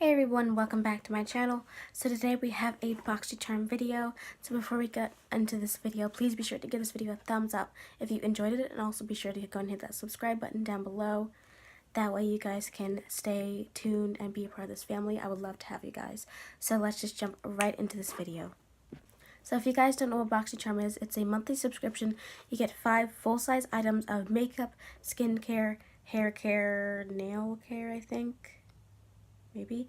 Hey everyone, welcome back to my channel. So today we have a Boxycharm video. So before we get into this video, please be sure to give this video a thumbs up if you enjoyed it, and also be sure to go and hit that subscribe button down below. That way you guys can stay tuned and be a part of this family. I would love to have you guys. So let's just jump right into this video. So if you guys don't know what Boxycharm is, it's a monthly subscription. You get 5 full-size items of makeup, skincare, hair care, nail care, I think. Maybe.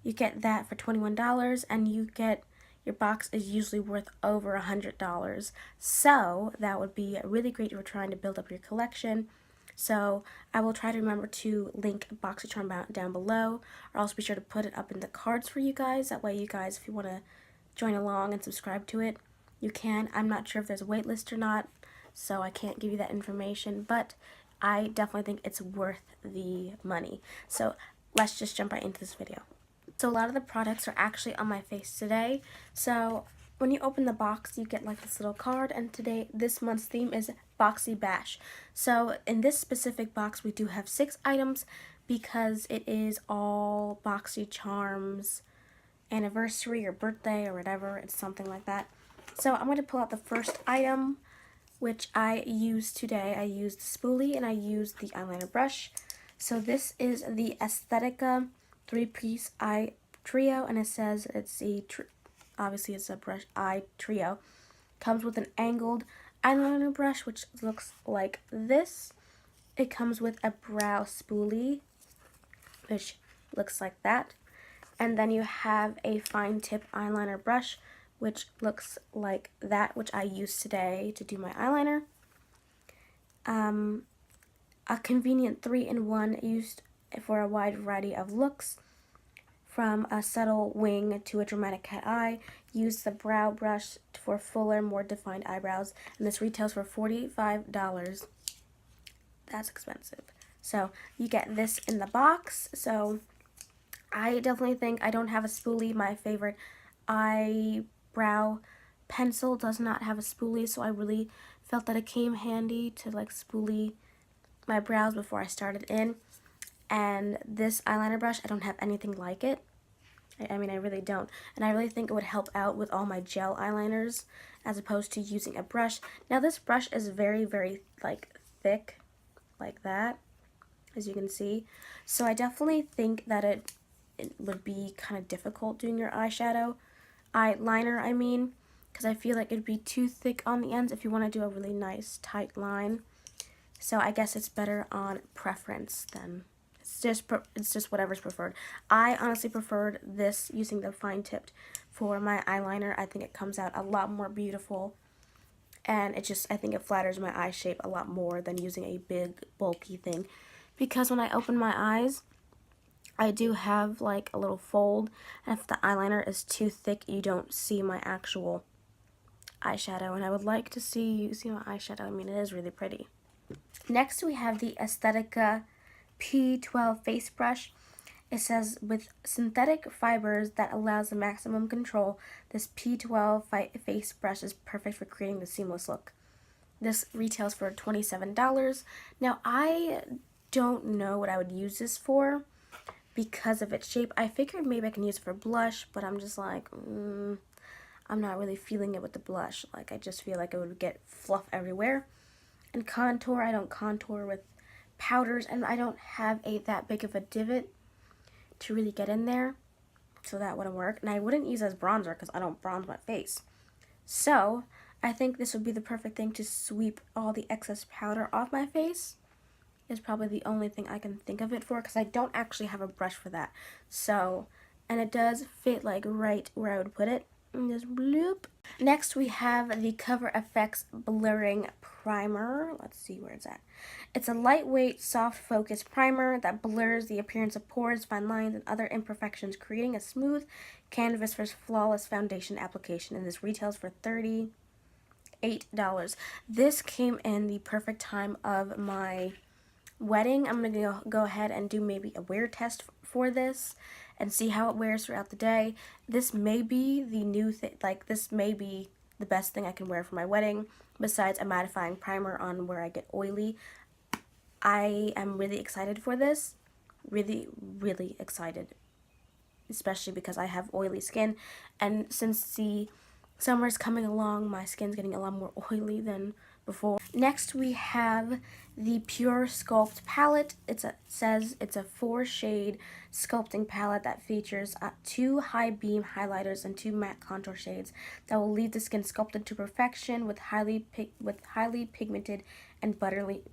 You get that for $21, and you get, your box is usually worth over $100. So that would be really great if you're trying to build up your collection. So I will try to remember to link Boxycharm down below, or else be sure to put it up in the cards for you guys. That way you guys, if you want to join along and subscribe to it, you can. I'm not sure if there's a wait list or not, so I can't give you that information, but I definitely think it's worth the money. So let's just jump right into this video. So a lot of the products are actually on my face today. So when you open the box, you get like this little card, and this month's theme is Boxy Bash. So in this specific box, we do have 6 items because it is all Boxycharm's anniversary or birthday or whatever. It's something like that. So I'm going to pull out the first item, which I used today. I used the spoolie and I used the eyeliner brush. So this is the Aesthetica 3-piece eye trio, and it says it's obviously it's a brush eye trio. Comes with an angled eyeliner brush, which looks like this. It comes with a brow spoolie, which looks like that. And then you have a fine tip eyeliner brush, which looks like that, which I used today to do my eyeliner. A convenient 3-in-1 used for a wide variety of looks, from a subtle wing to a dramatic cat eye. Use the brow brush for fuller, more defined eyebrows, and this retails for $45. That's expensive. So you get this in the box. So I definitely think, I don't have a spoolie. My favorite eyebrow pencil does not have a spoolie, so I really felt that it came handy to like spoolie my brows before I started in. And this eyeliner brush, I don't have anything like it. I mean, I really don't. And I really think it would help out with all my gel eyeliners as opposed to using a brush. Now this brush is very, very like thick, like that, as you can see. So I definitely think that it would be kind of difficult doing your eyeliner, I mean, because I feel like it'd be too thick on the ends if you want to do a really nice tight line. So I guess it's better on preference then. It's just whatever's preferred. I honestly preferred this, using the fine tipped for my eyeliner. I think it comes out a lot more beautiful, and I think it flatters my eye shape a lot more than using a big bulky thing. Because when I open my eyes, I do have like a little fold, and if the eyeliner is too thick, you don't see my actual eyeshadow, and I would like to see you see my eyeshadow. I mean, it is really pretty. Next we have the Aesthetica P12 face brush. It says, with synthetic fibers that allows the maximum control, this P12 face brush is perfect for creating the seamless look. This retails for $27. Now I don't know what I would use this for because of its shape. I figured maybe I can use it for blush, but I'm just like, I'm not really feeling it with the blush. Like, I just feel like it would get fluff everywhere. And contour, I don't contour with powders, and I don't have that big of a divot to really get in there, so that wouldn't work. And I wouldn't use as bronzer because I don't bronze my face. So I think this would be the perfect thing to sweep all the excess powder off my face. Is probably the only thing I can think of it for, because I don't actually have a brush for that. So, and it does fit like right where I would put it. And just bloop. Next we have the Cover FX Blurring Primer. Let's see where it's at. It's a lightweight, soft focus primer that blurs the appearance of pores, fine lines, and other imperfections, creating a smooth canvas for flawless foundation application. And this retails for $38. This came in the perfect time of my wedding. I'm gonna go ahead and do maybe a wear test for this and see how it wears throughout the day. This may be the new thing, like this may be the best thing I can wear for my wedding, besides a mattifying primer on where I get oily. I am really excited for this. Really, really excited. especially because I have oily skin, and since the summer's coming along, my skin's getting a lot more oily than before. Next we have the Pure Sculpt palette. It says it's a 4-shade sculpting palette that features 2 high beam highlighters and 2 matte contour shades that will leave the skin sculpted to perfection with highly pigmented and buttery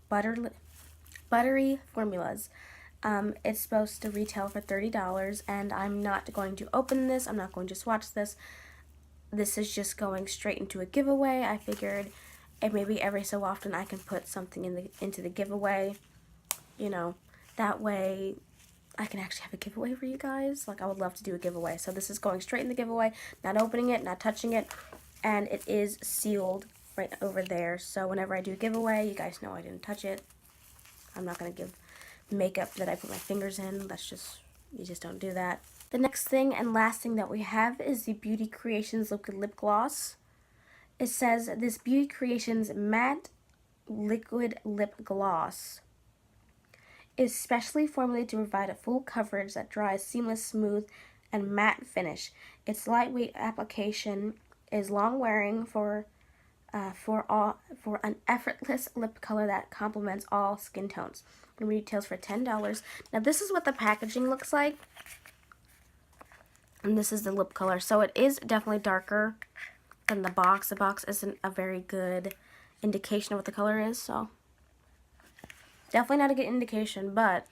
formulas. It's supposed to retail for $30, and I'm not going to open this. I'm not going to swatch this. This is just going straight into a giveaway. I figured maybe every so often I can put something into the giveaway. You know, that way I can actually have a giveaway for you guys. Like, I would love to do a giveaway. So this is going straight in the giveaway, not opening it, not touching it, and it is sealed right over there. So whenever I do a giveaway, you guys know I didn't touch it. I'm not going to give makeup that I put my fingers in. You just don't do that. The next thing and last thing that we have is the Beauty Creations Liquid Lip Gloss. It says, this Beauty Creations Matte Liquid Lip Gloss is specially formulated to provide a full coverage that dries seamless, smooth, and matte finish. Its lightweight application is long-wearing for an effortless lip color that complements all skin tones. It retails for $10. Now this is what the packaging looks like. And this is the lip color. So it is definitely darker than the box. The box isn't a very good indication of what the color is, so definitely not a good indication, but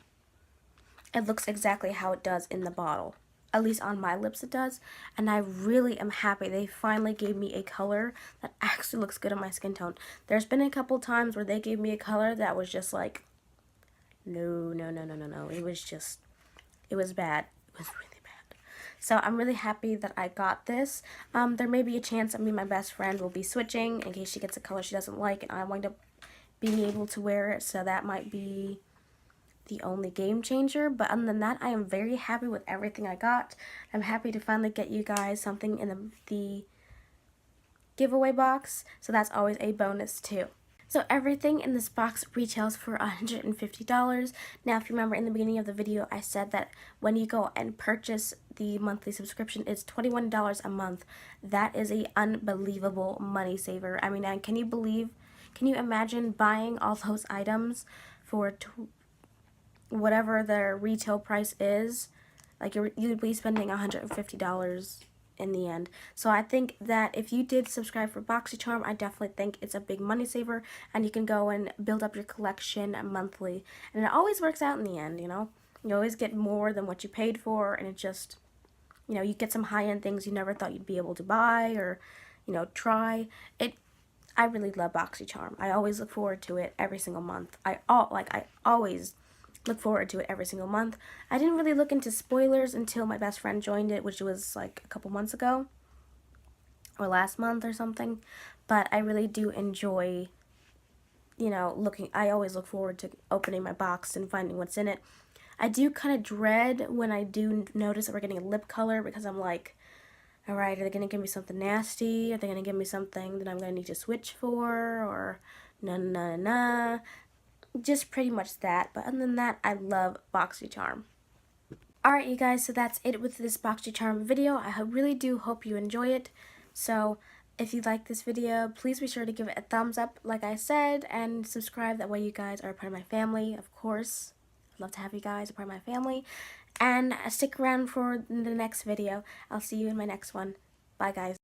it looks exactly how it does in the bottle. At least on my lips it does, and I really am happy they finally gave me a color that actually looks good on my skin tone. There's been a couple times where they gave me a color that was just like, no. It was bad. It was really bad. So I'm really happy that I got this. There may be a chance that me and my best friend will be switching in case she gets a color she doesn't like and I wind up being able to wear it, so that might be the only game changer. But other than that, I am very happy with everything I got. I'm happy to finally get you guys something in the giveaway box, so that's always a bonus too. So everything in this box retails for $150. Now, if you remember in the beginning of the video, I said that when you go and purchase the monthly subscription, it's $21 a month. That is a unbelievable money saver. I mean, can you imagine buying all those items for whatever their retail price is? Like, you'd be spending $150 in the end. So I think that if you did subscribe for Boxycharm, I definitely think it's a big money saver, and you can go and build up your collection monthly. And it always works out in the end, you know? You always get more than what you paid for, and it just, you know, you get some high-end things you never thought you'd be able to buy or, you know, try. I really love Boxycharm. I always look forward to it every single month. I always look forward to it every single month. I didn't really look into spoilers until my best friend joined it, which was like a couple months ago or last month or something. But I really do enjoy, you know, I always look forward to opening my box and finding what's in it. I do kind of dread when I do notice that we're getting a lip color, because I'm like, alright, are they going to give me something nasty? Are they going to give me something that I'm going to need to switch for? Or nah. Just pretty much that. But other than that, I love Boxycharm. Alright, you guys, so that's it with this Boxycharm video. I really do hope you enjoy it. So if you like this video, please be sure to give it a thumbs up, like I said, and subscribe. That way you guys are a part of my family, of course. I'd love to have you guys a part of my family. And stick around for the next video. I'll see you in my next one. Bye, guys.